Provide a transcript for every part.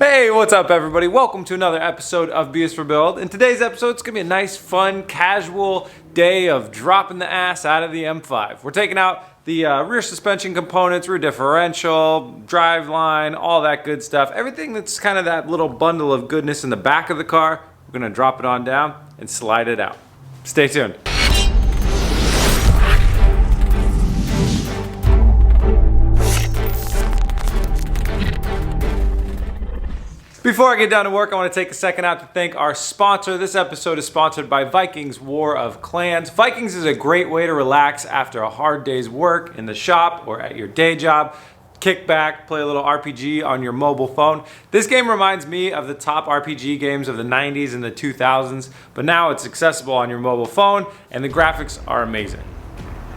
Hey, what's up everybody? Welcome to another episode of BS for Build. In today's episode, it's gonna be a nice, fun, casual day of dropping the ass out of the M5. We're taking out the rear suspension components, rear differential, drive line, all that good stuff. Everything that's kind of that little bundle of goodness in the back of the car, we're gonna drop it on down and slide it out. Stay tuned. Before I get down to work, I want to take a second out to thank our sponsor. This episode is sponsored by Vikings War of Clans. Vikings is a great way to relax after a hard day's work in the shop or at your day job. Kick back, play a little RPG on your mobile phone. This game reminds me of the top RPG games of the 90s and the 2000s, but now it's accessible on your mobile phone and the graphics are amazing.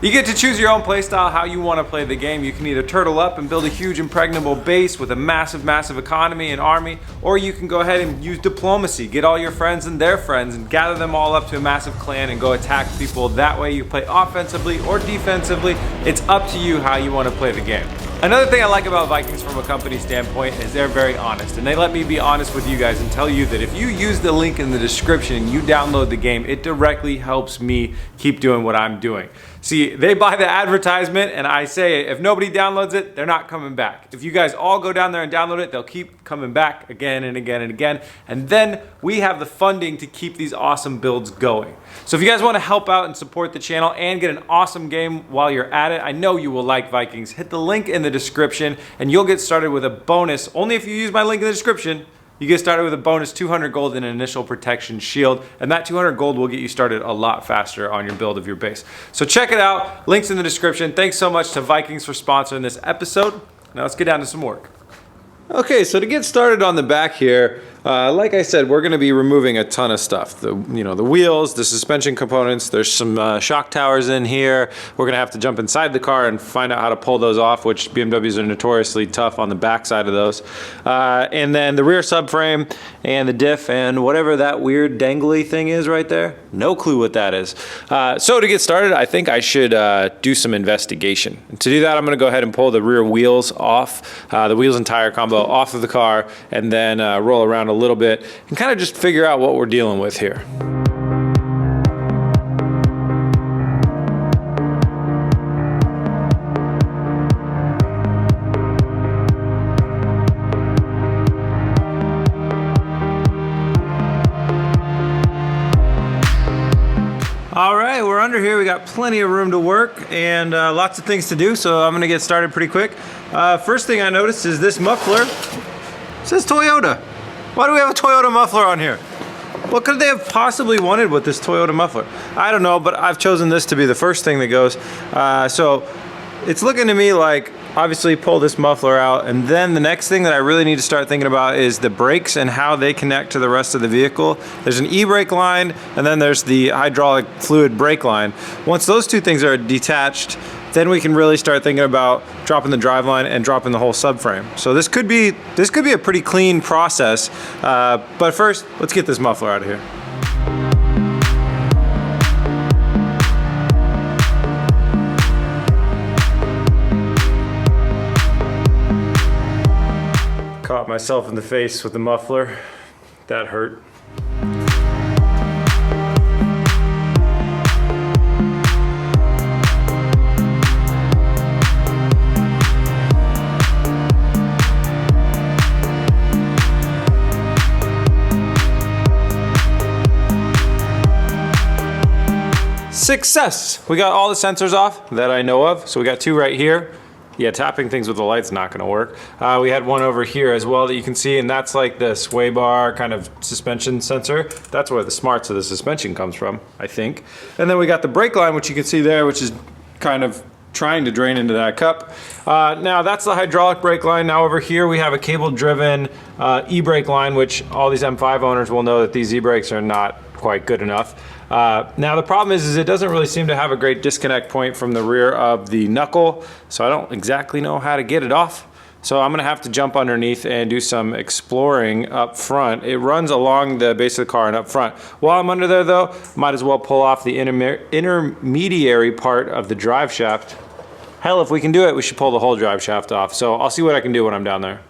You get to choose your own playstyle, how you want to play the game. You can either turtle up and build a huge impregnable base with a massive economy and army, or you can go ahead and use diplomacy, get all your friends and their friends and gather them all up to a massive clan and go attack people. That way you play offensively or defensively. It's up to you how you want to play the game. Another thing I like about Vikings from a company standpoint is they're very honest, and they let me be honest with you guys and tell you that if you use the link in the description and you download the game, it directly helps me keep doing what I'm doing. See, they buy the advertisement and I say if nobody downloads it, they're not coming back. If you guys all go down there and download it, they'll keep coming back again and again and again. And then we have the funding to keep these awesome builds going. So if you guys want to help out and support the channel and get an awesome game while you're at it, I know you will like Vikings. Hit the link in the description and you'll get started with a bonus. Only if you use my link in the description. You get started with a bonus 200 gold and an initial protection shield, and that 200 gold will get you started a lot faster on your build of your base. So check it out, links in the description. Thanks so much to Vikings for sponsoring this episode. Now let's get down to some work. Okay, so to get started on the back here, like I said, we're going to be removing a ton of stuff. The wheels, the suspension components. There's some shock towers in here. We're going to have to jump inside the car and find out how to pull those off, which BMWs are notoriously tough on the back side of those. And then the rear subframe and the diff and whatever that weird dangly thing is right there. No clue what that is. So to get started, I think I should do some investigation. And to do that, I'm going to go ahead and pull the rear wheels off, the wheels and tire combo off of the car, and then roll around a little bit and kind of just figure out what we're dealing with here. All right, we're under here. We got plenty of room to work and lots of things to do, so I'm gonna get started pretty quick. First thing I noticed is this muffler. It says Toyota. Why do we have a Toyota muffler on here? What could they have possibly wanted with this Toyota muffler? I don't know, but I've chosen this to be the first thing that goes. So it's looking to me like, obviously pull this muffler out, and then the next thing that I really need to start thinking about is the brakes and how they connect to the rest of the vehicle. There's an e-brake line, and then there's the hydraulic fluid brake line. Once those two things are detached, then we can really start thinking about dropping the driveline and dropping the whole subframe. So this could be a pretty clean process, but first, let's get this muffler out of here. Caught myself in the face with the muffler. That hurt. Success! We got all the sensors off that I know of. So we got two right here. Yeah, tapping things with the light's not gonna work. We had one over here as well that you can see, and that's like the sway bar kind of suspension sensor. That's where the smarts of the suspension comes from, I think. And then we got the brake line, which you can see there, which is kind of trying to drain into that cup. Now that's the hydraulic brake line. Now over here we have a cable driven e-brake line, which all these M5 owners will know that these e-brakes are not quite good enough. Now the problem is it doesn't really seem to have a great disconnect point from the rear of the knuckle, so I don't exactly know how to get it off. So I'm gonna have to jump underneath and do some exploring up front. It runs along the base of the car and up front. While I'm under there though, might as well pull off the intermediary part of the drive shaft. Hell, if we can do it, we should pull the whole drive shaft off. So I'll see what I can do when I'm down there.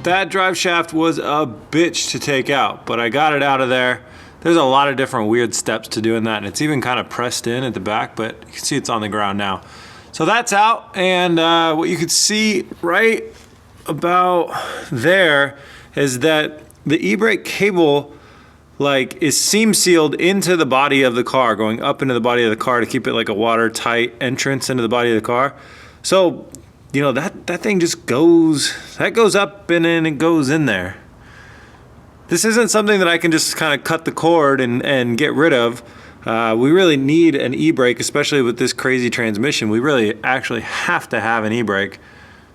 That drive shaft was a bitch to take out, but I got it out of there. There's a lot of different weird steps to doing that, and it's even kind of pressed in at the back, but you can see it's on the ground now. So that's out, and what you could see right about there is that the e-brake cable like is seam sealed into the body of the car, going up into the body of the car to keep it like a watertight entrance into the body of the car. So, you know, that thing just goes up and then it goes in there. This isn't something that I can just kind of cut the cord and get rid of. We really need an e-brake, especially with this crazy transmission. We really actually have to have an e-brake.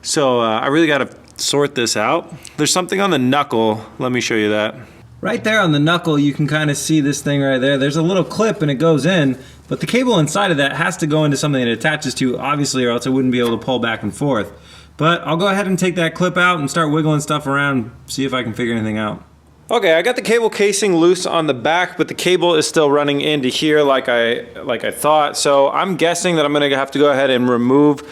So I really got to sort this out. There's something on the knuckle. Let me show you that. Right there on the knuckle, you can kind of see this thing right there. There's a little clip and it goes in, but the cable inside of that has to go into something it attaches to, obviously, or else it wouldn't be able to pull back and forth. But I'll go ahead and take that clip out and start wiggling stuff around, see if I can figure anything out. Okay, I got the cable casing loose on the back, but the cable is still running into here like I thought. So I'm guessing that I'm gonna have to go ahead and remove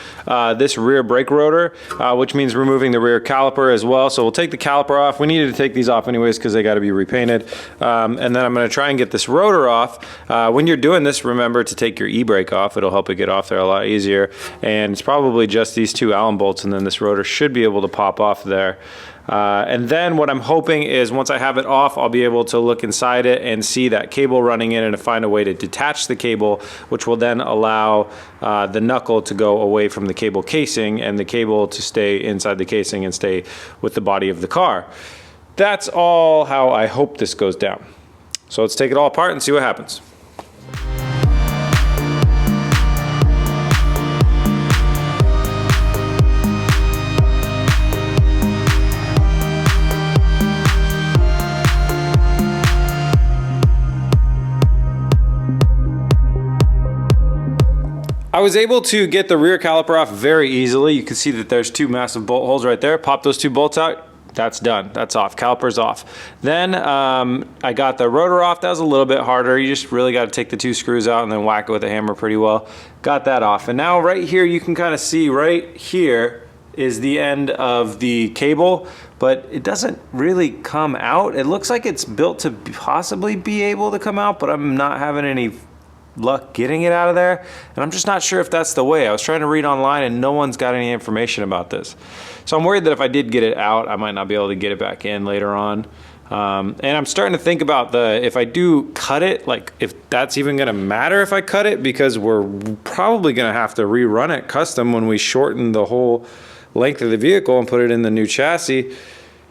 this rear brake rotor, which means removing the rear caliper as well. So we'll take the caliper off. We needed to take these off anyways because they gotta be repainted. And then I'm gonna try and get this rotor off. When you're doing this, remember to take your e-brake off. It'll help it get off there a lot easier. And it's probably just these two Allen bolts, and then this rotor should be able to pop off there. And then what I'm hoping is once I have it off, I'll be able to look inside it and see that cable running in and to find a way to detach the cable, which will then allow the knuckle to go away from the cable casing and the cable to stay inside the casing and stay with the body of the car. That's all how I hope this goes down. So let's take it all apart and see what happens. I was able to get the rear caliper off very easily. You can see that there's two massive bolt holes right there. Pop those two bolts out. That's done. That's off. Caliper's off. Then I got the rotor off. That was a little bit harder. You just really got to take the two screws out and then whack it with a hammer pretty well. Got that off. And now right here, you can kind of see right here is the end of the cable, but it doesn't really come out. It looks like it's built to possibly be able to come out, but I'm not having any luck getting it out of there, and I'm just not sure if that's the way. I was trying to read online and no one's got any information about this. So I'm worried that if I did get it out, I might not be able to get it back in later on. And I'm starting to think about if I do cut it, like if that's even gonna matter if I cut it, because we're probably gonna have to rerun it custom when we shorten the whole length of the vehicle and put it in the new chassis.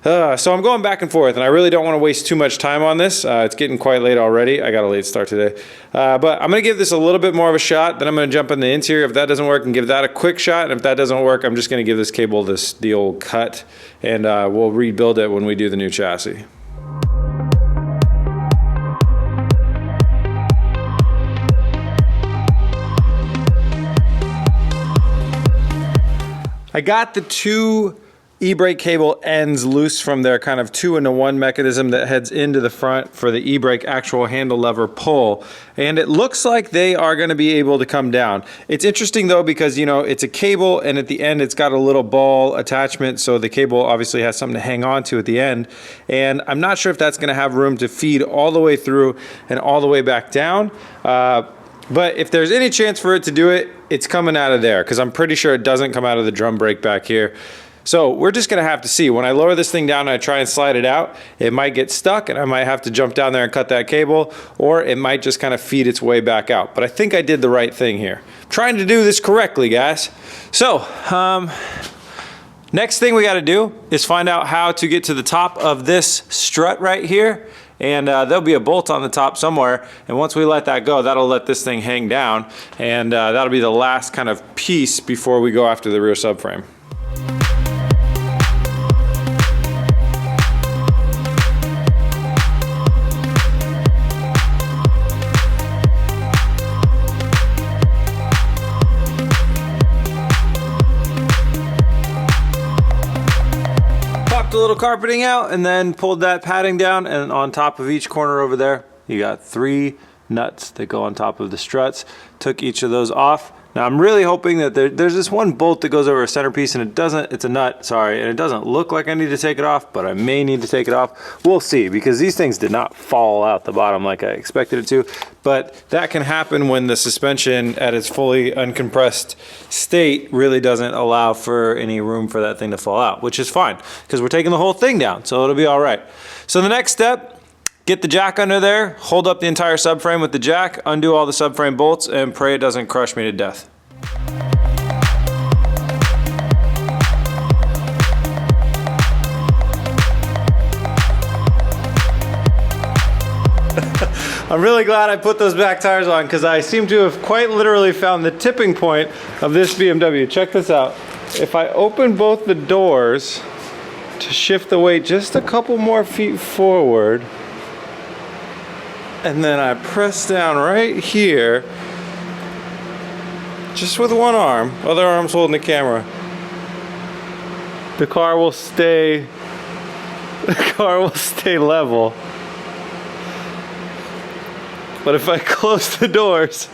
So I'm going back and forth, and I really don't want to waste too much time on this. It's getting quite late already. I got a late start today. But I'm going to give this a little bit more of a shot. Then I'm going to jump in the interior if that doesn't work and give that a quick shot. And if that doesn't work, I'm just going to give this cable the old cut, and we'll rebuild it when we do the new chassis. I got the two e-brake cable ends loose from their kind of 2-in-1 mechanism that heads into the front for the e-brake actual handle lever pull, and it looks like they are going to be able to come down. It's interesting though, because you know it's a cable and at the end it's got a little ball attachment, so the cable obviously has something to hang on to at the end, and I'm not sure if that's going to have room to feed all the way through and all the way back down. But if there's any chance for it to do it, it's coming out of there, because I'm pretty sure it doesn't come out of the drum brake back here. So we're just gonna have to see. When I lower this thing down and I try and slide it out, it might get stuck and I might have to jump down there and cut that cable, or it might just kind of feed its way back out. But I think I did the right thing here. I'm trying to do this correctly, guys. So, next thing we gotta do is find out how to get to the top of this strut right here. And there'll be a bolt on the top somewhere, and once we let that go, that'll let this thing hang down, and that'll be the last kind of piece before we go after the rear subframe. A little carpeting out and then pulled that padding down, and on top of each corner over there you got 3 nuts that go on top of the struts. Took each of those off. Now I'm really hoping that there's this one bolt that goes over a centerpiece and it's a nut, sorry, and it doesn't look like I need to take it off, but I may need to take it off. We'll see, because these things did not fall out the bottom like I expected it to, but that can happen when the suspension at its fully uncompressed state really doesn't allow for any room for that thing to fall out, which is fine, because we're taking the whole thing down, so it'll be all right. So the next step, get the jack under there, hold up the entire subframe with the jack, undo all the subframe bolts, and pray it doesn't crush me to death. I'm really glad I put those back tires on, because I seem to have quite literally found the tipping point of this BMW. Check this out. If I open both the doors to shift the weight just a couple more feet forward, and then I press down right here, just with one arm, other arm's holding the camera, the car will stay level. But if I close the doors,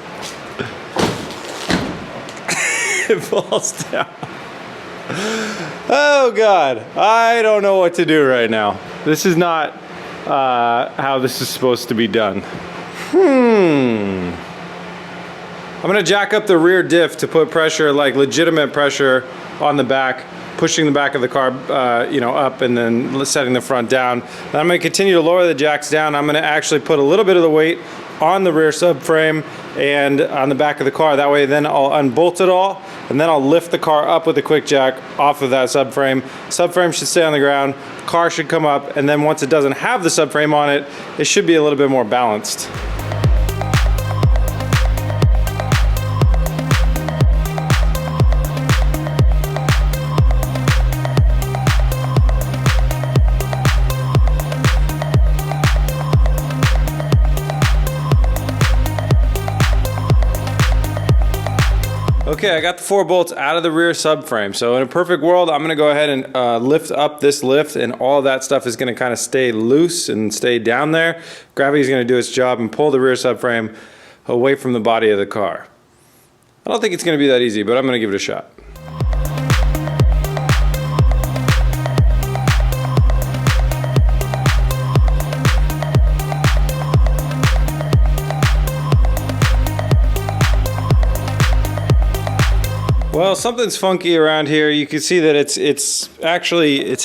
it falls down. Oh God, I don't know what to do right now. This is not how this is supposed to be done. I'm gonna jack up the rear diff to put pressure, like legitimate pressure, on the back, pushing the back of the car up, and then setting the front down. Then I'm gonna continue to lower the jacks down. I'm gonna actually put a little bit of the weight on the rear subframe and on the back of the car. That way then I'll unbolt it all, and then I'll lift the car up with a quick jack off of that subframe. Subframe should stay on the ground, car should come up, and then once it doesn't have the subframe on it, it should be a little bit more balanced. Okay, I got the 4 bolts out of the rear subframe. So in a perfect world, I'm gonna go ahead and lift up this lift, and all of that stuff is gonna kind of stay loose and stay down there. Gravity's gonna do its job and pull the rear subframe away from the body of the car. I don't think it's gonna be that easy, but I'm gonna give it a shot. Well, something's funky around here. You can see that it's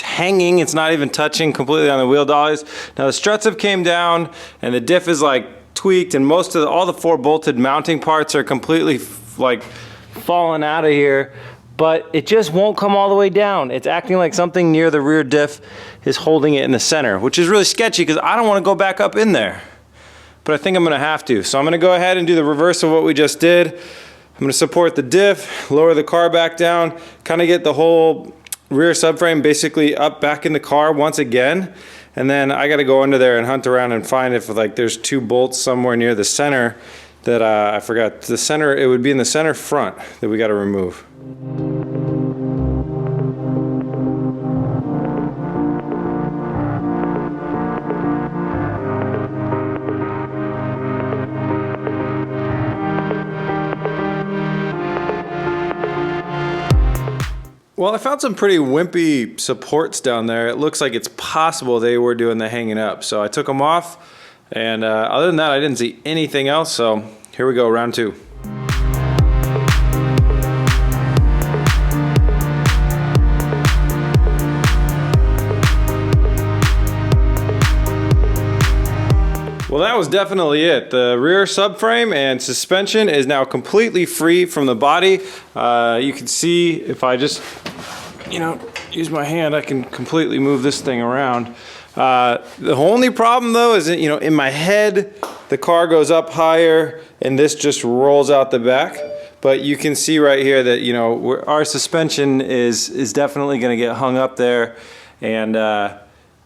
hanging. It's not even touching completely on the wheel dollies. Now the struts have came down, and the diff is like tweaked, and most of all the 4 bolted mounting parts are completely like falling out of here. But it just won't come all the way down. It's acting like something near the rear diff is holding it in the center, which is really sketchy because I don't want to go back up in there. But I think I'm going to have to. So I'm going to go ahead and do the reverse of what we just did. I'm going to support the diff, lower the car back down, kind of get the whole rear subframe basically up back in the car once again. And then I got to go under there and hunt around and find if like there's 2 bolts somewhere near the center that I forgot. The center, it would be in the center front that we got to remove. Well, I found some pretty wimpy supports down there. It looks like it's possible they were doing the hanging up. So I took them off, and other than that, I didn't see anything else. So here we go, round 2. Well, that was definitely it. The rear subframe and suspension is now completely free from the body. You can see if I just, use my hand, I can completely move this thing around. The only problem though is that, in my head, the car goes up higher and this just rolls out the back. But you can see right here that, our suspension is definitely gonna get hung up there, and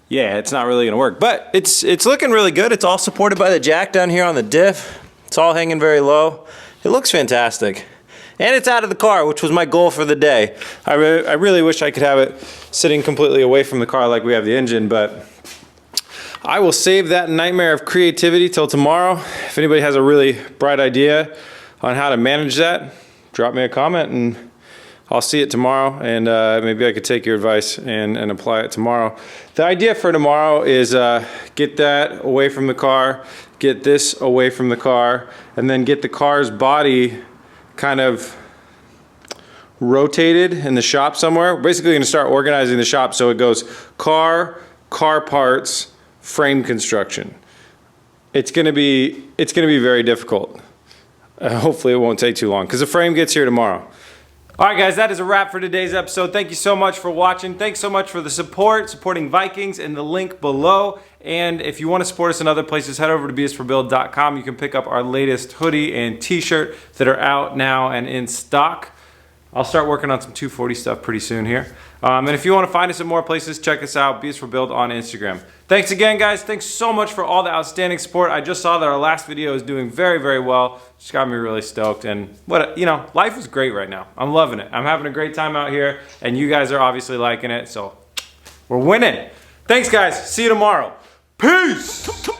yeah, it's not really gonna work, but it's looking really good. It's all supported by the jack down here on the diff. It's all hanging very low. It looks fantastic. And it's out of the car, which was my goal for the day. I really wish I could have it sitting completely away from the car like we have the engine, but I will save that nightmare of creativity till tomorrow. If anybody has a really bright idea on how to manage that, drop me a comment and I'll see it tomorrow, and maybe I could take your advice and apply it tomorrow. The idea for tomorrow is get that away from the car, get this away from the car, and then get the car's body kind of rotated in the shop somewhere. We're basically gonna start organizing the shop so it goes car parts, frame construction. It's gonna be very difficult. Hopefully it won't take too long because the frame gets here tomorrow. All right, guys, that is a wrap for today's episode. Thank you so much for watching. Thanks so much for the support, supporting Vikings, in the link below. And if you want to support us in other places, head over to bsforbuild.com. You can pick up our latest hoodie and t-shirt that are out now and in stock. I'll start working on some 240 stuff pretty soon here. And if you want to find us at more places, check us out, BSForBuild on Instagram. Thanks again, guys. Thanks so much for all the outstanding support. I just saw that our last video is doing very, very well. Just got me really stoked. And life is great right now. I'm loving it. I'm having a great time out here, and you guys are obviously liking it. So we're winning. Thanks, guys. See you tomorrow. Peace.